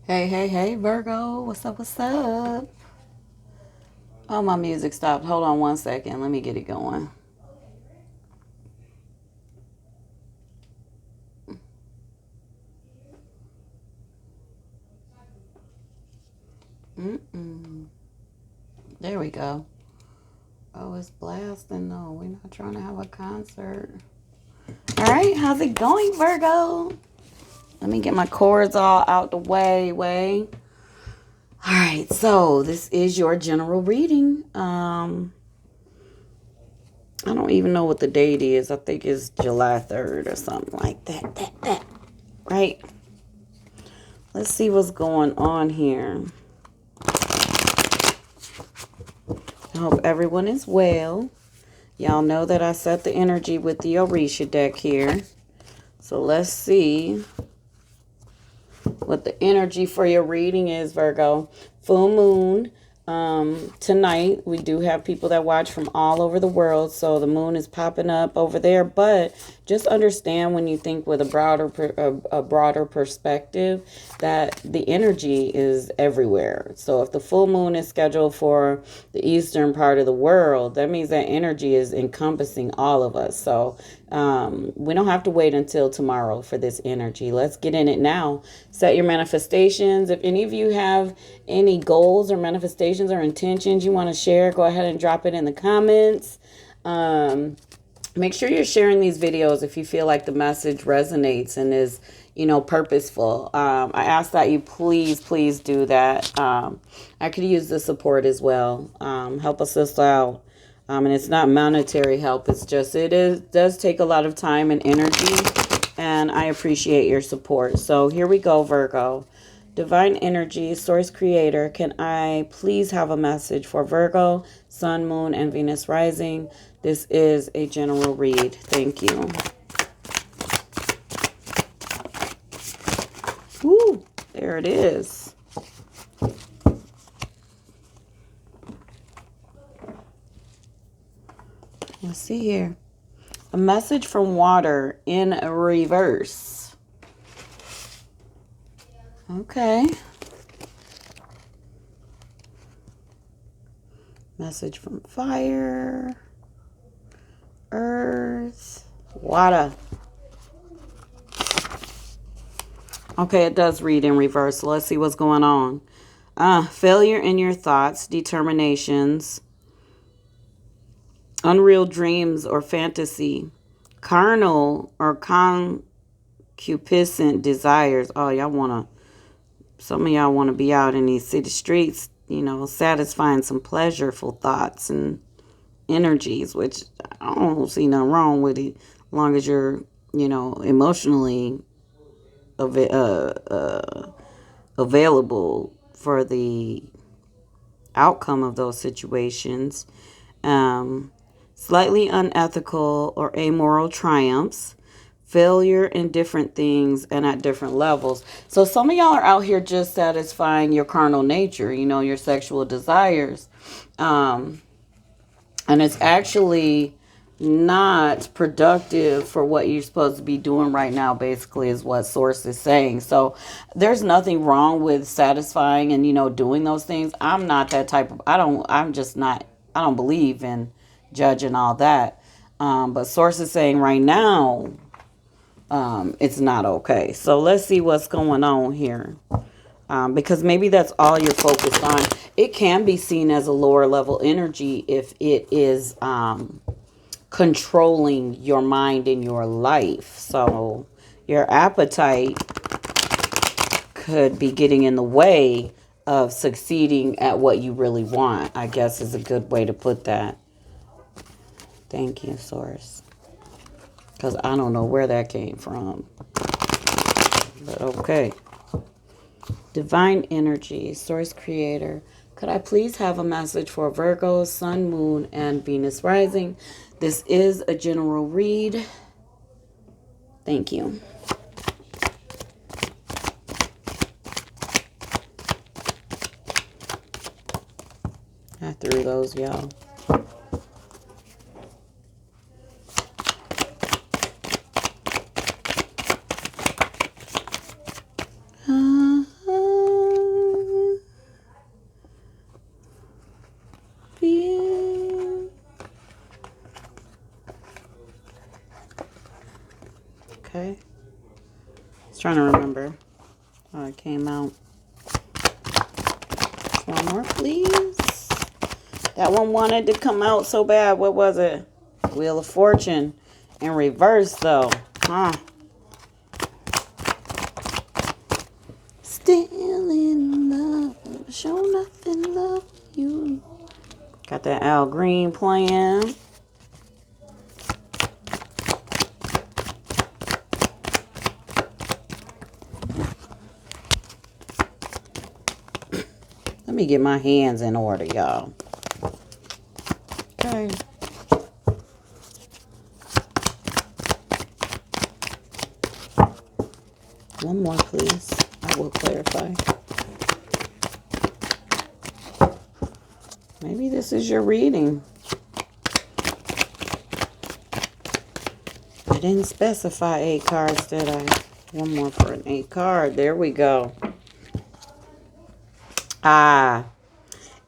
Hey, hey, hey, Virgo. What's up? What's up? Oh, my music stopped. Hold on one second. Let me get it going. Mm-mm. There we go. Oh, it's blasting. No, we're not trying to have a concert. All right, how's it going, Virgo? Let me get my cords all out the way. All right, so this is your general reading. I don't even know what the date is. I think it's July 3rd or something like that. Right? Let's see what's going on here. I hope everyone is well. Y'all know that I set the energy with the Orisha deck here. So let's see what the energy for your reading is, Virgo. Full moon. Tonight, we do have people that watch from all over the world. So the moon is popping up over there. But just understand when you think with a broader perspective that the energy is everywhere. So if the full moon is scheduled for the eastern part of the world, that means that energy is encompassing all of us. So we don't have to wait until tomorrow for this energy. Let's get in it now. Set your manifestations. If any of you have any goals or manifestations or intentions you want to share, go ahead and drop it in the comments. Make sure you're sharing these videos if you feel like the message resonates and is, purposeful. I ask that you please do that. I could use the support as well. Help us out. And it's not monetary help. It's just, does take a lot of time and energy. And I appreciate your support. So here we go, Virgo. Divine Energy, Source Creator, can I please have a message for Virgo, Sun, Moon, and Venus Rising? This is a general read. Thank you. Woo, there it is. Let's see here. A message from water in reverse. Okay. Message from fire, earth, water. Okay, it does read in reverse. So let's see what's going on. Failure in your thoughts, determinations, unreal dreams or fantasy, carnal or concupiscent desires. Oh, some of y'all want to be out in these city streets, satisfying some pleasureful thoughts and energies, which I don't see nothing wrong with it, as long as you're, emotionally available for the outcome of those situations. Slightly unethical or amoral triumphs, failure in different things and at different levels. So some of y'all are out here just satisfying your carnal nature, your sexual desires. And it's actually not productive for what you're supposed to be doing right now, basically, is what Source is saying. So there's nothing wrong with satisfying and, doing those things. I'm not that type of, I don't believe in judging all that. But Source is saying right now, it's not okay. So let's see what's going on here. Because maybe that's all you're focused on. It can be seen as a lower level energy if it is controlling your mind and your life. So your appetite could be getting in the way of succeeding at what you really want, I guess is a good way to put that. Thank you, Source. Because I don't know where that came from. But okay. Divine Energy, Source Creator, could I please have a message for Virgo, Sun, Moon, and Venus Rising? This is a general read. Thank you. I threw those, y'all. Trying to remember how it came out. One more, please. That one wanted to come out so bad. What was it? Wheel of Fortune. In reverse, though. Huh. Still in love. Show nothing love you. Got that Al Green playing. Let me get my hands in order, y'all. Okay. One more, please. I will clarify. Maybe this is your reading. I didn't specify 8 cards, did I? One more for an 8 card. There we go. Ah.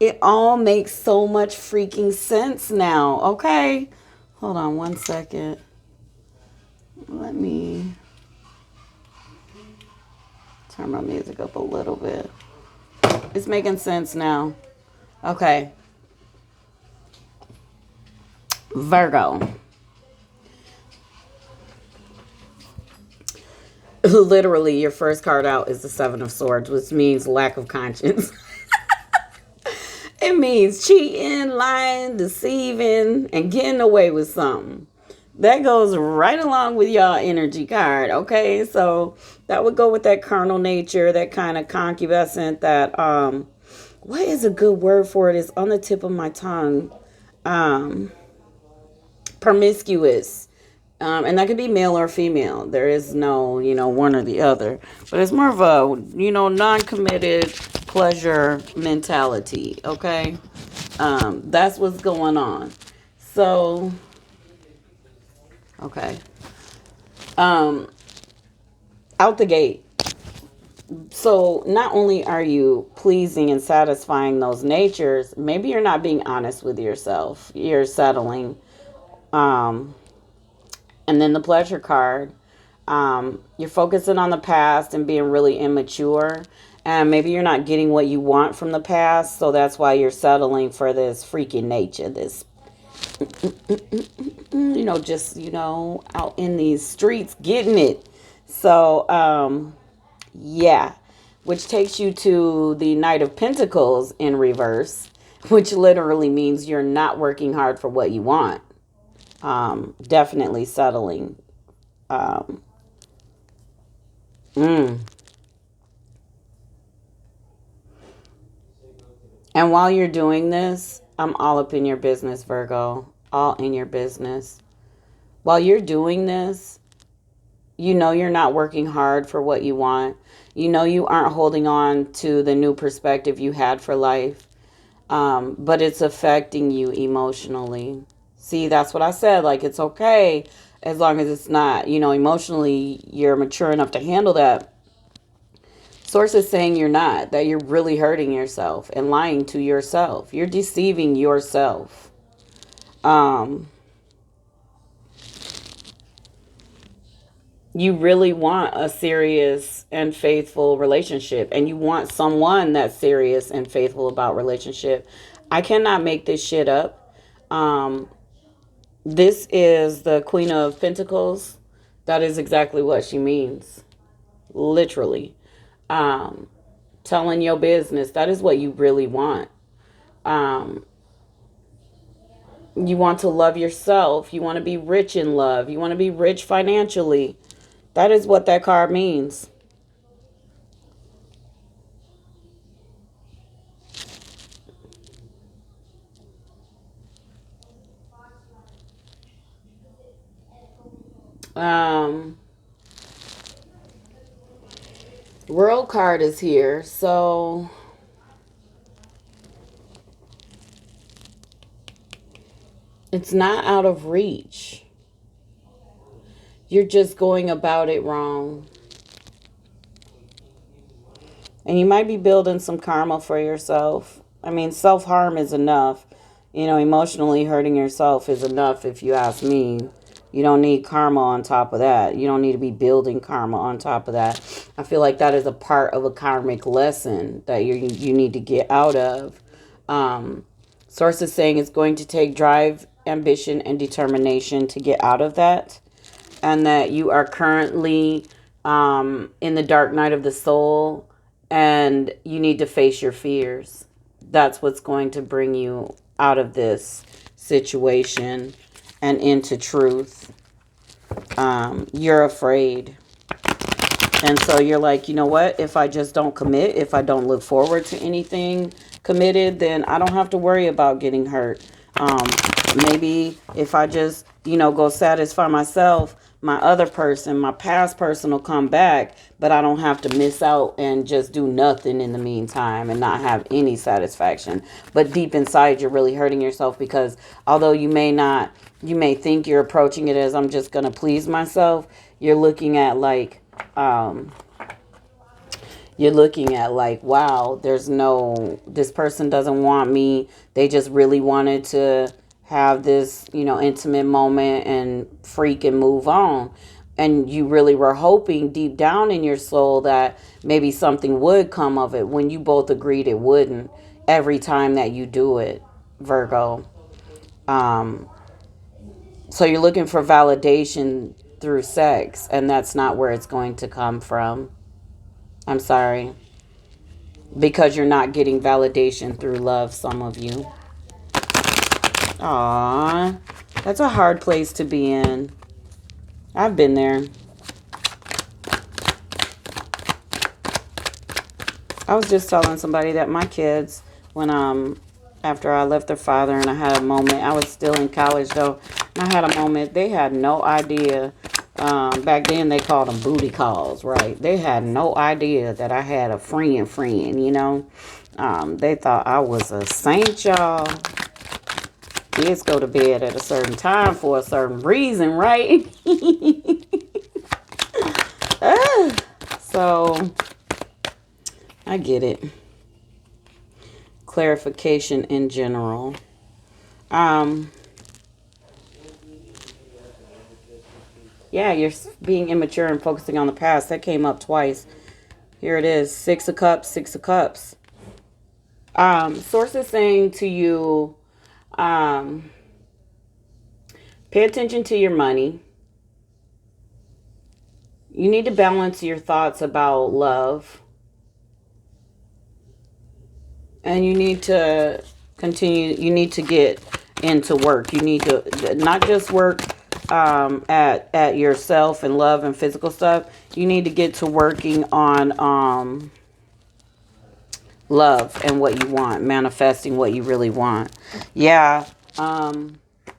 It all makes so much freaking sense now. Okay. Hold on one second. Let me turn my music up a little bit. It's making sense now. Okay. Virgo. Literally, your first card out is the 7 of Swords, which means lack of conscience. It means cheating, lying, deceiving, and getting away with something. That goes right along with y'all energy card, okay? So that would go with that carnal nature, that kind of concupiscent, that, what is a good word for it? It's on the tip of my tongue. Promiscuous. And that could be male or female. There is no, one or the other. But it's more of a, non-committed pleasure mentality, okay? That's what's going on. So, okay. Out the gate. So, not only are you pleasing and satisfying those natures, maybe you're not being honest with yourself. You're settling. And then the pleasure card, you're focusing on the past and being really immature. And maybe you're not getting what you want from the past. So that's why you're settling for this freaking nature. This, just, out in these streets getting it. So, yeah. Which takes you to the Knight of Pentacles in reverse. Which literally means you're not working hard for what you want. Definitely settling. And while you're doing this, I'm all up in your business, Virgo. All in your business. While you're doing this, you're not working hard for what you want. You aren't holding on to the new perspective you had for life. But it's affecting you emotionally. See, that's what I said. Like, it's okay as long as it's not, emotionally, you're mature enough to handle that. Source is saying you're not, that you're really hurting yourself and lying to yourself. You're deceiving yourself. You really want a serious and faithful relationship, and you want someone that's serious and faithful about relationship. I cannot make this shit up. This is the Queen of Pentacles. That is exactly what she means. Literally. Telling your business. That is what you really want. You want to love yourself. You want to be rich in love. You want to be rich financially. That is what that card means. World card is here, so it's not out of reach. You're just going about it wrong. And you might be building some karma for yourself. I mean, self-harm is enough. Emotionally hurting yourself is enough if you ask me. You don't need karma on top of that. You don't need to be building karma on top of that. I feel like that is a part of a karmic lesson that you need to get out of. Source is saying it's going to take drive, ambition, and determination to get out of that. And that you are currently in the dark night of the soul, and you need to face your fears. That's what's going to bring you out of this situation and into truth. You're afraid. And so you're like, you know what? If I just don't commit, if I don't look forward to anything committed, then I don't have to worry about getting hurt. Maybe if I just, go satisfy myself, my other person, my past person will come back, but I don't have to miss out and just do nothing in the meantime and not have any satisfaction. But deep inside, you're really hurting yourself, because although you may think you're approaching it as, I'm just going to please myself, you're looking at like, wow, this person doesn't want me. They just really wanted to have this, intimate moment and freak and move on. And you really were hoping deep down in your soul that maybe something would come of it, when you both agreed it wouldn't every time that you do it, Virgo. So you're looking for validation through sex, and that's not where it's going to come from. I'm sorry. Because you're not getting validation through love, some of you. Aww, that's a hard place to be in. I've been there. I was just telling somebody that my kids, when after I left their father and I had a moment, I was still in college though, and I had a moment, they had no idea. Back then they called them booty calls, right? They had no idea that I had a friend, They thought I was a saint, y'all. Kids go to bed at a certain time for a certain reason, right? So, I get it. Clarification in general. Yeah, you're being immature and focusing on the past. That came up twice. Here it is. 6 of Cups, 6 of Cups. Source is saying to you, pay attention to your money. You need to balance your thoughts about love. And you need to continue, you need to get into work. You need to not just work at yourself and love and physical stuff. You need to get to working on love and what you want, manifesting what you really want. Yeah. The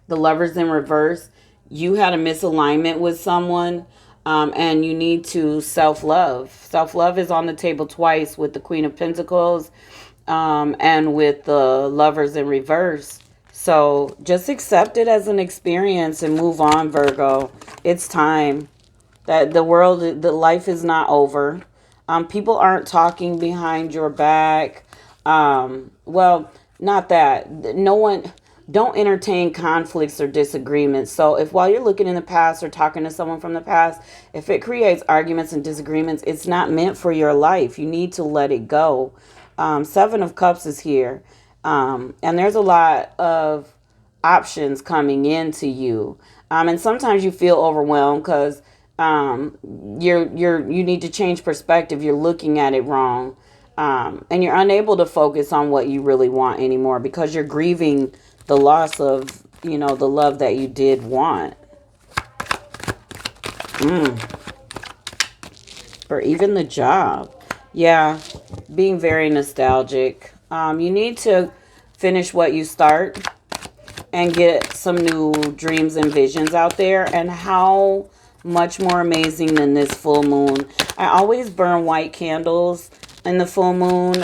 Lovers in reverse. You had a misalignment with someone, and you need to self-love. Self-love is on the table twice with the Queen of Pentacles, and with the Lovers in reverse. So just accept it as an experience and move on, Virgo. It's time. That the life is not over. People aren't talking behind your back. Well, not that. No one, don't entertain conflicts or disagreements. So if while you're looking in the past or talking to someone from the past, if it creates arguments and disagreements, it's not meant for your life. You need to let it go. 7 of Cups is here. And there's a lot of options coming into you. And sometimes you feel overwhelmed because you need to change perspective. You're looking at it wrong. And you're unable to focus on what you really want anymore because you're grieving the loss of, the love that you did want. Or even the job. Yeah, being very nostalgic. You need to finish what you start and get some new dreams and visions out there. And how much more amazing than this full moon. I always burn white candles in the full moon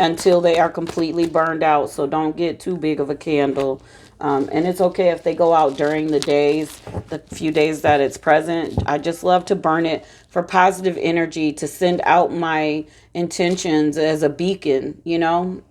until they are completely burned out. So don't get too big of a candle. And it's okay if they go out during the days, the few days that it's present. I just love to burn it for positive energy, to send out my intentions as a beacon.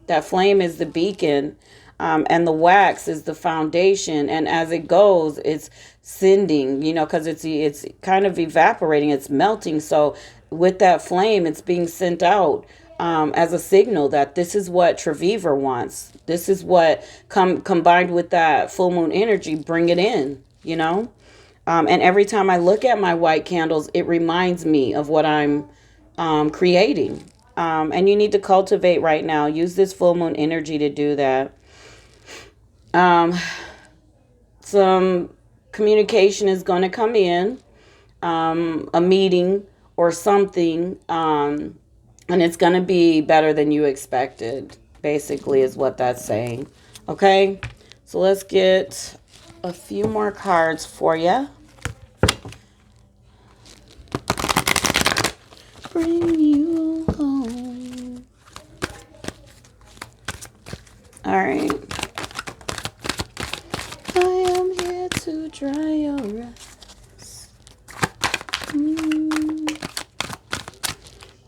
That flame is the beacon. And the wax is the foundation. And as it goes, it's sending, you know, because it's kind of evaporating, it's melting. So with that flame, it's being sent out as a signal that this is what TraVivra wants. This is what combined with that full moon energy, bring it in, you know. And every time I look at my white candles, it reminds me of what I'm creating. And you need to cultivate right now. Use this full moon energy to do that. Some communication is going to come in, a meeting or something, and it's going to be better than you expected, basically, is what that's saying. Okay, so let's get a few more cards for you. Bring you home. All right. I am here to dry your eyes.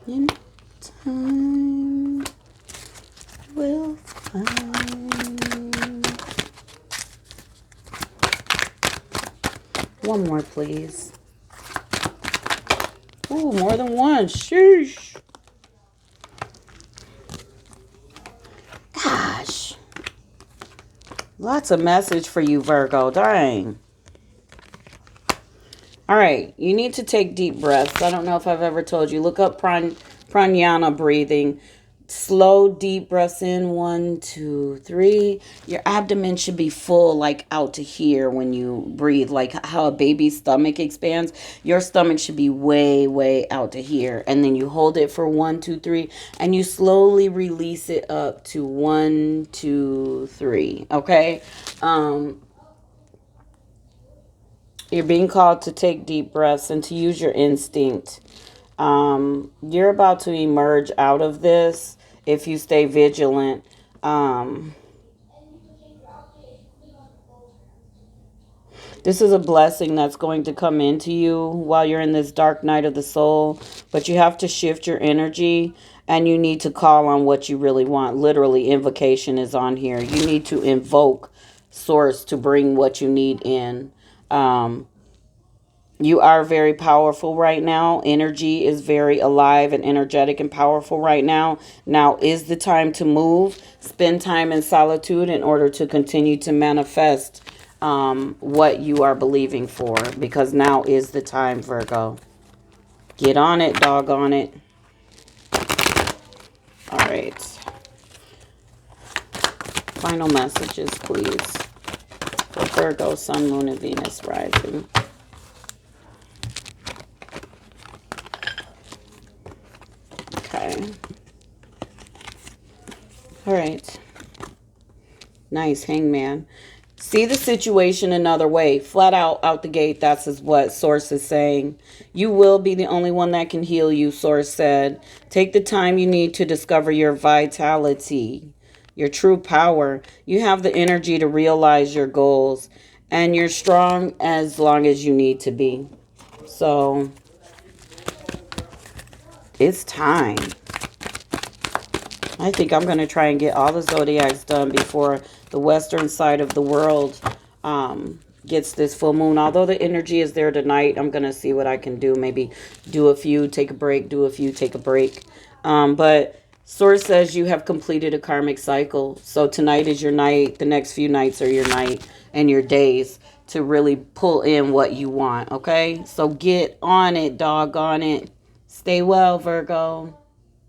In time will find. One more, please. Ooh, more than one. Sheesh. Gosh. Lots of message for you, Virgo. Dang. All right. You need to take deep breaths. I don't know if I've ever told you. Look up pranayama breathing. Slow, deep breaths in. 1, 2, 3. Your abdomen should be full, like out to here when you breathe. Like how a baby's stomach expands. Your stomach should be way, way out to here. And then you hold it for 1, 2, 3. And you slowly release it up to 1, 2, 3. Okay? You're being called to take deep breaths and to use your instinct. You're about to emerge out of this if you stay vigilant. This is a blessing that's going to come into you while you're in this dark night of the soul. But you have to shift your energy and you need to call on what you really want. Literally, invocation is on here. You need to invoke source to bring what you need in. You are very powerful right now. Energy is very alive and energetic and powerful right now. Now is the time to move. Spend time in solitude in order to continue to manifest what you are believing for. Because now is the time, Virgo. Get on it, doggone it. All right. Final messages, please. For Virgo, Sun, Moon, and Venus rising. Okay. All right. Nice, Hangman. See the situation another way. Flat out the gate, that's what Source is saying. You will be the only one that can heal you, Source said. Take the time you need to discover your vitality, your true power. You have the energy to realize your goals. And you're strong as long as you need to be. So, it's time. I think I'm going to try and get all the zodiacs done before the western side of the world gets this full moon. Although the energy is there tonight, I'm going to see what I can do. Maybe do a few, take a break, do a few, take a break. But Source says you have completed a karmic cycle. So tonight is your night. The next few nights are your night and your days to really pull in what you want. Okay? So get on it, doggone it. Stay well, Virgo.